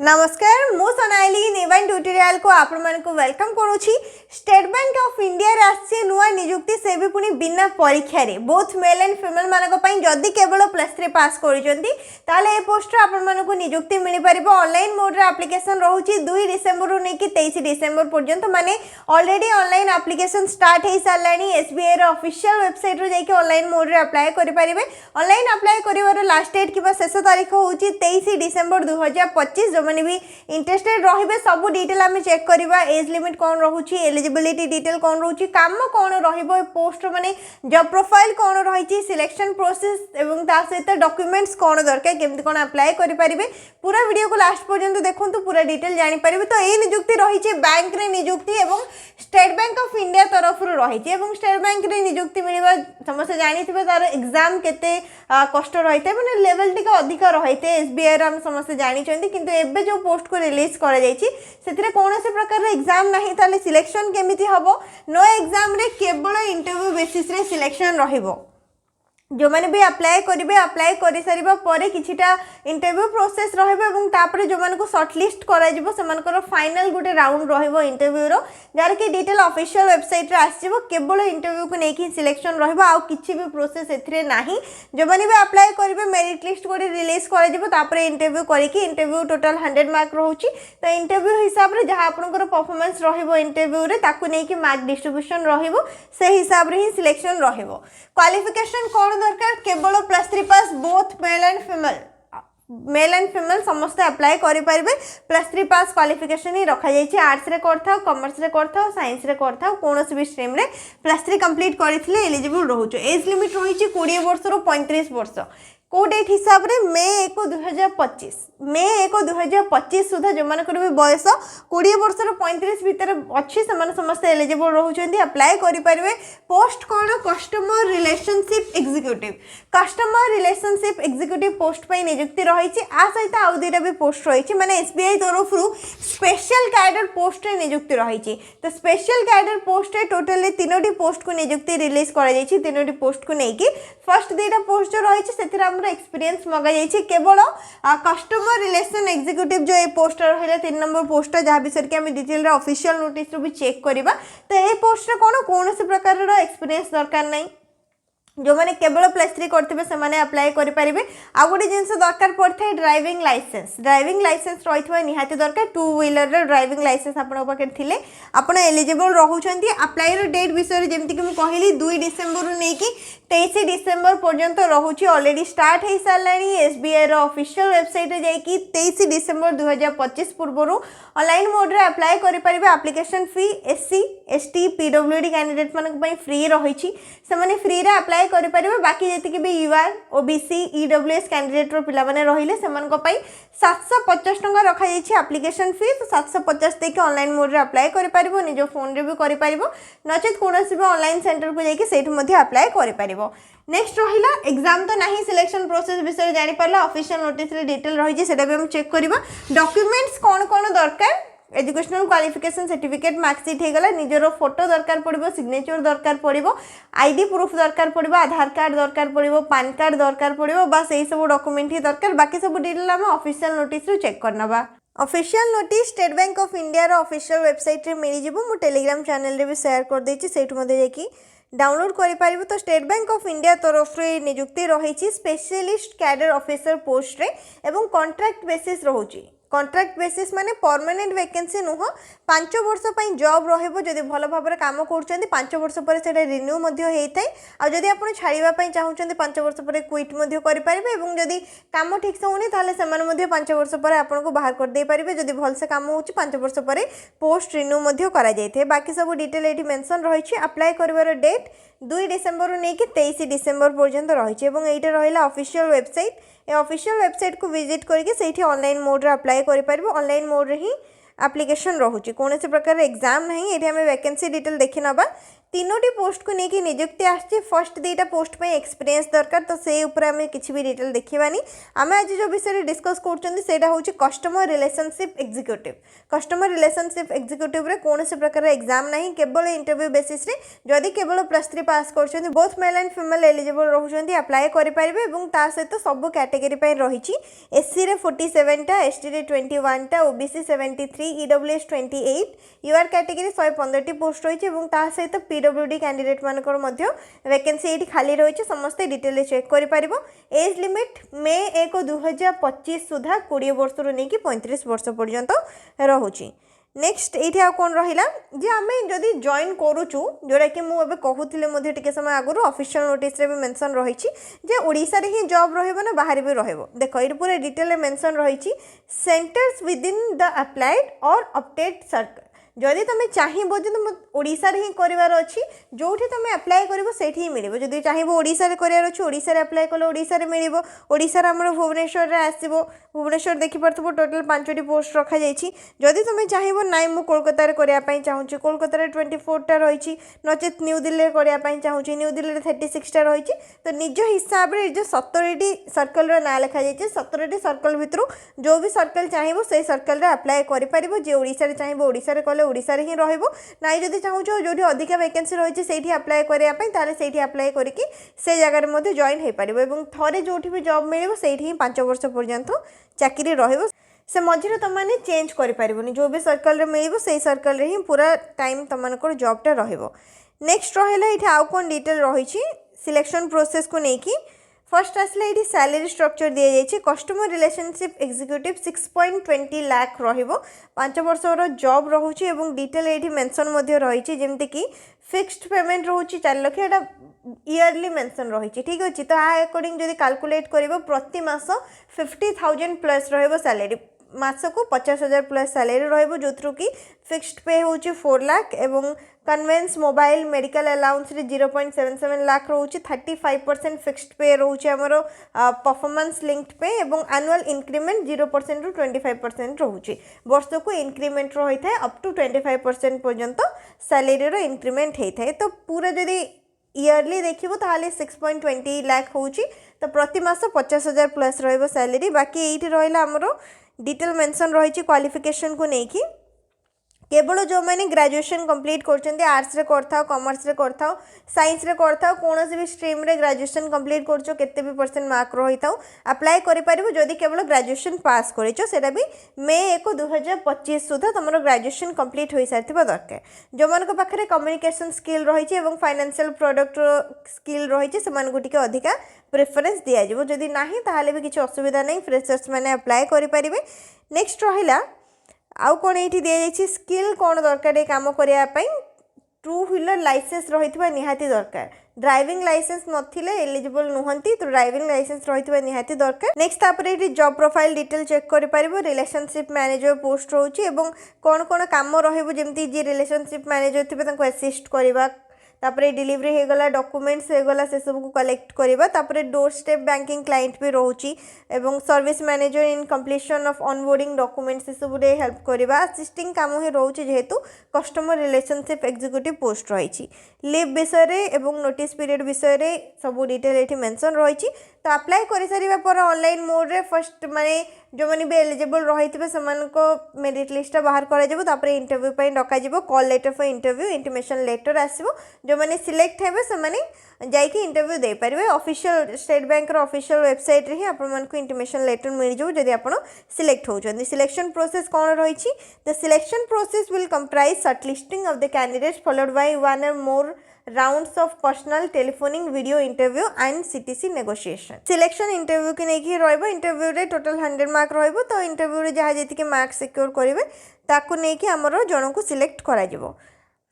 नमस्कार मु सोनाली निर्वाण ट्यूटोरियल को आपण मानको वेलकम करूची। स्टेट बैंक ऑफ इंडिया रे आसी नुआ नियुक्ति से भी पुनी बिना परीक्षा रे बोथ मेल एंड फीमेल मानको पई जदी केवल +3 पास करिसेंती ताले ए पोस्ट रे आपण मानको नियुक्ति मिलि परिबो। ऑनलाइन मोड रे एप्लीकेशन रहूची 2 डिसेंबर रु नै कि 23 डिसेंबर पर्यंत माने ऑलरेडी ऑनलाइन एप्लीकेशन स्टार्ट हे सालानी। एसबीआई रे ऑफिशियल वेबसाइट रो जाके ऑनलाइन मोड रे अप्लाई करि परिबे। ऑनलाइन अप्लाई करिवार लास्ट डेट किबा शेष तारीख होची 23 डिसेंबर 2025। माने भी इंटरेस्टेड रहिबे सब डिटेल आमे चेक करबा। एज लिमिट कोन रहूची, एलिजिबिलिटी डिटेल कोन रहूची, काम कोन रहिबो, पोस्ट माने जॉब प्रोफाइल कोन रहिची, सिलेक्शन प्रोसेस एवं ता सहित डॉक्यूमेंट्स कोन दरकार, केमति कोन अप्लाई करि परिबे। पूरा वीडियो को लास्ट पर्यंत देखंतु, पूरा डिटेल जानि परिबे। तो ए नियुक्ति रहिची बैंक रे नियुक्ति एवं स्टेट बैंक ऑफ इंडिया तरफ रु रहिची एवं स्टेट बैंक रे नियुक्ति मिलिबा समस्त जानिथिबे। तार एग्जाम केते कष्ट रहिते माने लेवल टिका अधिक रहिते एसबीआई रे हम समस्त जानि छथि। किंतु एबे जो पोस्ट को रिलीज करा जायछि सेतिरे कोनोसे प्रकार रे एग्जाम नाही, ताले सिलेक्शन केमिति हबो? नो एग्जाम रे केवल इंटरव्यू बेसिस रे सिलेक्शन रहिबो। जो माने भी अप्लाई करिवे, अप्लाई करि सारिबा परे किछिटा इंटरव्यू प्रोसेस रहबो एवं तापरे जो माने को शॉर्टलिस्ट करा जिवो सेमानकर फाइनल गुटे राउंड रहबो इंटरव्यू रो, जार के डिटेल ऑफिशियल वेबसाइट रे आसीबो। केवल इंटरव्यू को नेकी सिलेक्शन रहबो, आ किछि भी प्रोसेस एथिरे नाही। जो माने भी अप्लाई करिवे मेरिट लिस्ट को रिलीज करा जिवो, तापरे इंटरव्यू करिकि इंटरव्यू टोटल 100 मार्क रहउची। तो इंटरव्यू हिसाब रे जहा आपनकर परफॉर्मेंस रहबो इंटरव्यू रे ताकू नेकी मार्क डिस्ट्रीब्यूशन रहबो, से हिसाब रे ही सिलेक्शन रहबो। क्वालिफिकेशन कोन दरकार? केवल +3 पास बोथ मेल एंड फीमेल समस्त अप्लाई करि परिबे। +3 पास क्वालिफिकेशन ही रखा जायछि। आर्ट्स रे करथाओ, कॉमर्स रे करथाओ, साइंस रे करथाओ, कोनोसी भी स्ट्रीम रे +3 कंप्लीट करिथिले एलिजिबल रहउछ। एज लिमिट रहिछि 20 वर्ष रो 35 वर्ष। को डेट हिसाब रे मे 1 2025 सुधा जो मानकर भी बयस 20 वर्ष रो 35 भीतर अछि समान समस्त एलिजिबल रहउछन्ती, अप्लाई करि परिबे। पोस्ट कोन? Customer relationship executive. Customer relationship executive post पई नियुक्ति रहिछि। आ सहित आउ दुईटा भी पोस्ट रहिछि, माने एसबीआई तरफ रु स्पेशल कैडर पोस्ट रे नियुक्ति रहिछि। तो स्पेशल कैडर पोस्ट रे टोटल 3टी पोस्ट को नियुक्ति रिलीज करा जायछि। 3टी पोस्ट को नेकी फर्स्ट दुईटा पोस्ट जो रहिछि सेथिरा एक्सपीरियंस मगा जायछि। केवल कस्टमर रिलेशन एग्जीक्यूटिव जो ए पोस्ट रहिला 3 नंबर पोस्ट जहाँ विषय के हम डिटेल रे ऑफिशियल नोटिस रो भी चेक करबा। तो ए पोस्ट रे कोन से प्रकार रो एक्सपीरियंस दरकार नै। जो माने केवल +3 करथिबे से माने अप्लाई करि परिबे। आ गोटे जिंस दरकार पड़थाय ड्राइविंग लाइसेंस। ड्राइविंग लाइसेंस रहिथबा निहाती दरकार। 2 व्हीलर रे ड्राइविंग लाइसेंस आपन पाखे थिले आपन एलिजिबल रहउछन्ती। अप्लाई रो डेट विषय जेमति कि म कहिली 2 डिसेंबर रु नै कि 23 डिसेंबर पर्यंत रहउची। ऑलरेडी स्टार्ट हे सालानी। एसबीआई रो ऑफिशियल वेबसाइट रे जाई कि 23 डिसेंबर 2025 पूर्वरु ऑनलाइन मोड रे अप्लाई करि परिबे। एप्लीकेशन फी एससी एसटी पीडब्ल्यूडी कैंडिडेट मानक पई फ्री रहिछि, से माने फ्री रे अप्लाई करि परिबे। बाकी जेति कि भी यूआर ओबीसी ईडब्ल्यूएस कैंडिडेट रो पिला माने रहिले सेमानक पई 750 टंका रखा जायछि एप्लीकेशन फी। तो 750 दे के ऑनलाइन मोड रे अप्लाई करि परिबो, निजो फोन रे भी करि परिबो, नचेत कोनोसी भी ऑनलाइन सेंटर को जाई कि सेठु मध्ये अप्लाई करि परिबो। नेक्स्ट रहिला एग्जाम तो नाही, सिलेक्शन प्रोसेस विषय जानि परला ऑफिशियल नोटिस रे डिटेल रहिछि, सेटा भी हम चेक करबा। डॉक्यूमेंट्स कोन कोन दरकार? एजुकेशनल क्वालिफिकेशन सर्टिफिकेट, मार्कशीट हे गला, निजरो फोटो दरकार पड़िबो, सिग्नेचर दरकार पड़िबो, आईडी प्रूफ दरकार पड़िबो, आधार कार्ड दरकार पड़िबो, पैन कार्ड दरकार पड़िबो। बस एई सब डॉक्यूमेंट ही दरकार। बाकी सब डिटेल हम ऑफिशियल नोटिस रो चेक करनबा। Official notice State Bank of India रो ऑफिशियल वेबसाइट रे मिलि जिवो। मु टेलीग्राम चैनल रे भी शेयर कर देछि, सेठु मध्ये जाकी डाउनलोड करि पारिबो। तो स्टेट बैंक ऑफ इंडिया तरफ रे नियुक्ति रहिछि स्पेशलिस्ट कैडर ऑफिसर पोस्ट रे एवं कॉन्ट्रैक्ट बेसिस रहउछि। कॉन्ट्रैक्ट बेसिस माने परमानेंट वैकेंसी नुह। 5 वर्ष पई जॉब रहबो। जदि भलो भाबरे काम करचंदी 5 वर्ष परे सेटा रिन्यू मध्ये हेइथाय। आ जदि आपण छाड़ीबा पई चाहुचंदी 5 वर्ष परे क्विट मध्ये करि पारिबे एवं जदि काम ठीक से होनी ताले समान मध्ये 5 वर्ष परे आपण को बाहर कर दे पारिबे। जदि भल से काम होची 5 वर्ष परे पोस्ट रिन्यू मध्ये करा जायथे। बाकी सब डिटेल एठी मेंशन रहिछि। अप्लाई करबार डेट 2 डिसेंबर रु नै कि 23 डिसेंबर पर्यंत रहिछि एवं एटा रहिला ऑफिशियल वेबसाइट। ए ऑफिशियल वेबसाइट को विजिट करके सेठी ऑनलाइन मोड रे अप्लाई करि परिबो। ऑनलाइन मोड रे ही एप्लीकेशन रहउछि, कोनोसे प्रकार एग्जाम नाही। एठी हमें वैकेंसी डिटेल देखि नबा। तीनोटी पोस्ट को लेकिन नियुक्ति आसची फर्स्ट दुईटा पोस्ट पे एक्सपीरियंस दरकार तो से ऊपर आम किसी भी डिटेल देखानी आम आज जो विषय डिस्कस कर customer relationship executive customer relationship executive रे कौन से प्रकार एग्जाम नहीं केवल इंटरव्यू बेसिस रे जदि केवल +3 पास कर both male and female eligible रोचंती अप्लाई करेंगे सहित सब कैटेगरी रही एससी रे 47 टा एसटी रे 21 टा ओबीसी 73 ईडब्ल्यूएस 28 यूआर कैटेगरी 115 टी पोस्ट रही सहित पीडब्ल्यूडी कैंडिडेट मानकर वैकेंसी ये खाली रही समस्ते डिटेल चेक कर एज लिमिट मे 1 2025 सुधा 20 वर्ष रू नहीं 35 वर्ष पर्यंत रोचे। नेक्स्ट ये आ कौन रहा जे आम जदि जॉइन करुचु जोटा कि मुझे कहूली टे समय आगु ऑफिशियल नोटिस रे भी मेंशन रही ओडिशा रे ही जॉब रहिबो ना बाहर भी रहिबो देखो ये पूरा डिटेल मेंशन रही centres with in the applied और अपडेट सर्कल जदि तुम चाहबो जो तुम ओडिशा रे ही करार अच्छी जो तुम अप्लाई कर से मिल जब चाहबो ओडिशा रे करार अच्छी ओडिशा रे अप्लाई कले ओडिशा रे मिल ओडिशा आमर भुवनेश्वर रे आसो भुवनेश्वर देखिपो टोटल 5टी पोस्ट रखा जाइए जदि तुम चाहबो नाई मु कोलकाता रे करने चाहूँगी कोलकाता रे 24 टा रही नचेत न्यू दिल्ली रे करने चाहूँगी न्यू दिल्ली रे 36 टा रही तो निज हिसाब से जो 17टी सर्कल ना लिखा जाइए 17टी सर्कल भितर जो भी सर्कल चाहबो से सर्कल रे अप्लाई कर जे ओडिशा रे चाहबो ओडिशा रे कले ओडिशा रे ही रहिबो नाई जदि चाहूँ जो अधिका वैकेंसी रही से अप्लाई करने से अप्लाई करके से जगह जॉइन हो पार थे जो भी जॉब मिले से 5 वर्ष पर्यंत चाकरी रहिबो से मझे तुमने चेंज करें जो भी सर्कल रे मिल से सर्कल रे ही पूरा टाइम तुम जॉबटा रहिबो। नेक्स्ट रहा ये आउ कौन डिटेल रही सिलेक्शन प्रोसेस को लेकिन फर्स्ट आसला ये सैलरी स्ट्रक्चर दी जाइए कस्टमर रिलेशनशिप एग्जीक्यूटिव 6.20 लाख रो5 वर्ष जॉब रोचे डिटेल ये मेंशन रही जमती कि फिक्स्ड पेमेंट रोचे 4 लाख एटा ईयरली मेंशन रही ठीक अच्छे तो अकॉर्डिंग जब कैलकुलेट कर प्रति मास 50,000 प्लस रहिबो सैलरी मास को 50,000 प्लस सैलरी रहिबो जो कि फिक्स्ड पे होची 4 लाख एवं कन्वेंस मोबाइल मेडिकल अलाउंस रे 0.77 लाख रोचे 35% फिक्स्ड पे रोचे हमरो परफॉर्मेंस लिंक्ड पे एवं एनुअल इंक्रीमेंट 0% रु 25% रोचे वर्ष को इंक्रीमेंट रही था अप टू 25% पर्यंत सैलरी रो इंक्रीमेंट होता है तो पूरा जदि ईयरली देखिबो ताले 6.20 लाख होची तो प्रति मास 50,000 प्लस रहिबो सैलरी बाकी एठी रहिला हमरो डिटेल मेंशन रही क्वालिफिकेशन को लेकिन केवल जो मैंने ग्रेजुएशन कंप्लीट कर आर्ट्स रे करथाओ कॉमर्स रे करथाओ साइंस रे करथाओ कौन भी स्ट्रीम रे ग्रेजुएशन कंप्लीट करछो केते भी % मार्क रही था अप्लाई करि परिबो जदि केवल ग्रेजुएशन पास करिछो सेटा भी मे 1 2025 सुधा तुम ग्रेजुएशन कंप्लीट हो सारिथिबा दरकार जो मन को पाखरे कम्युनिकेशन स्किल रही है फाइनेंशियल प्रोडक्ट स्किल रही से मानकु टिके अधिका प्रेफरेंस दिया जिवो जदि नाही ताहाले भी किछि असुविधा नहीं फ्रेशर्स माने अप्लाई करि परिबे। नेक्स्ट रहिला आउ कौन ये दी जाइए स्किल कौन दरकार ये कम करने टू व्हीलर लाइसेंस रही निहाती दरकार ड्राइविंग लाइसेंस नथिले एलिजिबल नुहंती तो ड्राइविंग लाइसेंस रही निहाती दरकार। नेक्स्ट तापर जॉब प्रोफाइल डिटेल चेक कर रिलेशनशिप मैनेजर पोस्ट रोचे कौन कौन काम रही जी रिलेशनशिप मैनेजर थे असिस्ट करवा तापर डिलीवरी हो गला डॉक्यूमेंट्स हो गला से सब को कलेक्ट करवा तापर डोर स्टेप बैंकिंग क्लाइंट भी रोची एवं service manager in completion of onboarding documents से सब हेल्प करवा असिस्टिंग काम ही रोचे जेहेतु कस्टमर रिलेशनशिप एग्जीक्यूटिव पोस्ट रही लीव विषय रे एवं नोटिस पीरियड विषय रे सब डिटेल ये मेंशन रही तो अप्लाई कर सारिबा पर ऑनलाइन मोड रे फर्स्ट माने जो मैंने भी एलिजिबल रही थे से मेरिट लिस्ट बाहर कर इंटरव्यू पर डक call letter for interview intimation letter आसो जो मैंने सिलेक्ट हे से जाइए इंटरव्यू दे पारे official state bank official website रे ही आपको इंटिमेशन लेटर मिल जाऊ जदि आप सिलेक्ट होती सिलेक्शन प्रोसेस कौन रही the selection process will comprise shortlisting of the candidates followed by one or more rounds of personal telephoning video interview and CTC negotiation selection interview की नहीं रही इंटरव्यू रे टोटल 100 मार्क रहिबो तो interview रे जहाँ जी मार्क सिक्योर करेंगे ताकू नहीं आमर जन को सिलेक्ट करा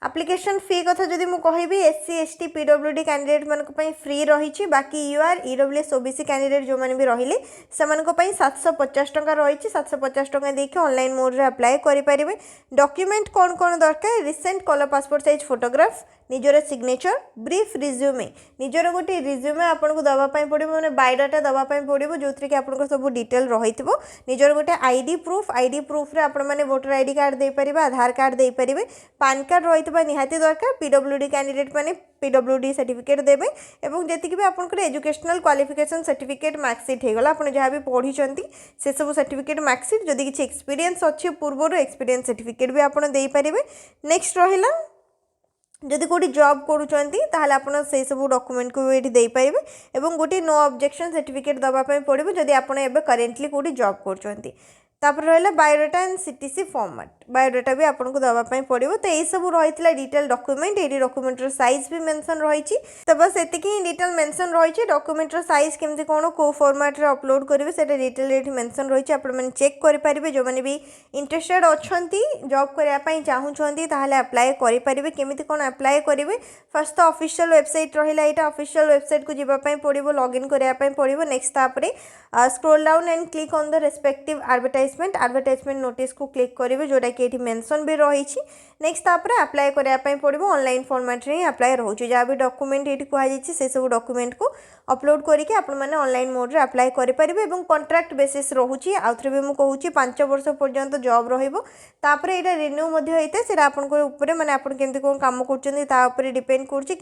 एप्लिकेशन फी कथा जदि मु कहबी एससी एसटी पीडब्ल्यूडी कैंडिडेट मानक पई फ्री रही बाकी यूआर ईडब्ल्यूएस ओबीसी कैंडिडेट जो मैंने भी रहिले सेमानक पई 750 टंका रही 750 टंका देके ऑनलाइन मोड रे अप्लाई करि परिबे। डॉक्यूमेंट कौन कौन दरकार recent colour passport size photograph निजर सिग्नेचर ब्रीफ रिज्यूमे निजर गोटे रिज्यूमे आपको दवापाई पड़ो मैंने बायोडाटा दवापाई पड़ो जो थी कि आपको सब डिटेल रही निजर गोटे आईडी प्रूफ रे आपण मैंने वोटर आईडी कार्ड दे पारिबे आधार कार्ड दे पारिबे पान कार्ड रही निहाती दरकार पीडब्ल्यूडी कैंडिडेट मैंने पीडब्ल्यूडी सर्टिफिकेट देवे एवं जी भी आपंकर एजुकेशनल क्वालिफिकेशन सर्टिफिकेट मार्कसीट होगा आप जहाँ भी पढ़ी से सब सर्टिफिकेट मार्कसीट जदि किसी एक्सपीरियंस अच्छी पूर्वर एक्सपीरियंस सर्टिफिकेट भी आपड़ दे पारिबे। नेक्स्ट रहिला जदि कोटी जॉब करूँगी आपड़ से सब डॉक्यूमेंट को ये दे पारिबे एवं गोटे नो ऑब्जेक्शन सर्टिफिकेट दवापाई पड़ो जदि आपड़ एबे करेंटली कोटी जॉब करूँगी। तापर रहा biodata and CTC format biodata भी आपको दवापाई पड़ो तो यही सब रही डिटेल डॉक्यूमेंट ये डॉक्यूमेंटर साइज भी मेंशन रही तो बस एतिकी ही डिटेल मेंशन रही डॉक्यूमेंटर साइज केमती कौन को फॉर्मेट रे अपलोड करेंगे से डिटेल ये मेंशन रही आपने चेक करेंगे जो मैंने भी इंटरेस्टेड अच्छा जॉब करने चाहूँगी अप्लाई करेंगे केमी कौन अप्लाई करेंगे फर्स्ट तो ऑफिशियल वेबसाइट रहा यहाँ ऑफिशियल वेबसाइट को जावाई पड़ो लॉगिन करने पड़ो। नेक्स्ट तापर scroll down and click on the respective advertisement notice को क्लिक करेंगे जोटा कि ये मेंशन भी रही। नेक्स्ट तापर अप्लाई करने पड़ो ऑनलाइन फॉर्मेट रे अप्लाई रोचे जहाँ भी डॉक्यूमेंट ये कहुई से सब डॉक्यूमेंट को अपलोड करके आपने ऑनलाइन मोड रे अप्लाई करेंगे और कॉन्ट्रैक्ट बेसिस रोचे आउे भी मुझे कहूँ 5 वर्ष पर्यंत जॉब रही ये रिन्यू होता है से आपंकर मैंने आप केमती कौन काम कर डिपेंड कर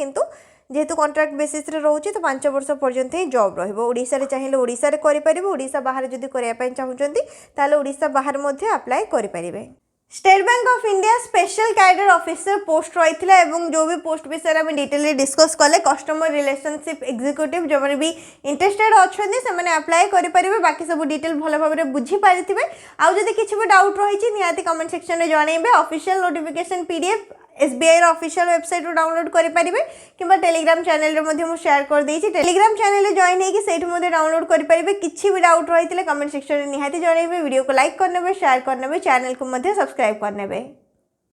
जेहेतु कॉन्ट्रैक्ट बेसिस रे रोचे तो 5 वर्ष पर्यंत ही जॉब ओडिशा रे चाहिए ओडिशा रे करेंगे ओडिशा बाहर जदि करने चाहूँगी ताले ओडिशा बाहर मध्य अप्लाई करेंगे। State Bank of India special cadre officer post रही है जो भी पोस्ट विषय में डिटेल डिस्कस कले कस्टमर रिलेशनशिप एग्जीक्यूटिव जो मैंने भी इंटरेस्टेड अच्छा से अप्लाई करेंगे बाकी सब डिटेल भल भाव में बुझीपारे आउ जब किसी भी डाउट रही निहाती कमेंट सेक्शन में जनइबे official notification PDF SBI official website download करेंगे कि टेलीग्राम चैनल में शेयर कर देछि टेलीग्राम चैनल जॉइन होगी से डाउनलोड करेंगे किसी भी डाउट रही है कमेंट सेक्शन में निहाती जनइबे वीडियो को लाइक करने शेयर करने चैनल को सब्सक्राइब करने।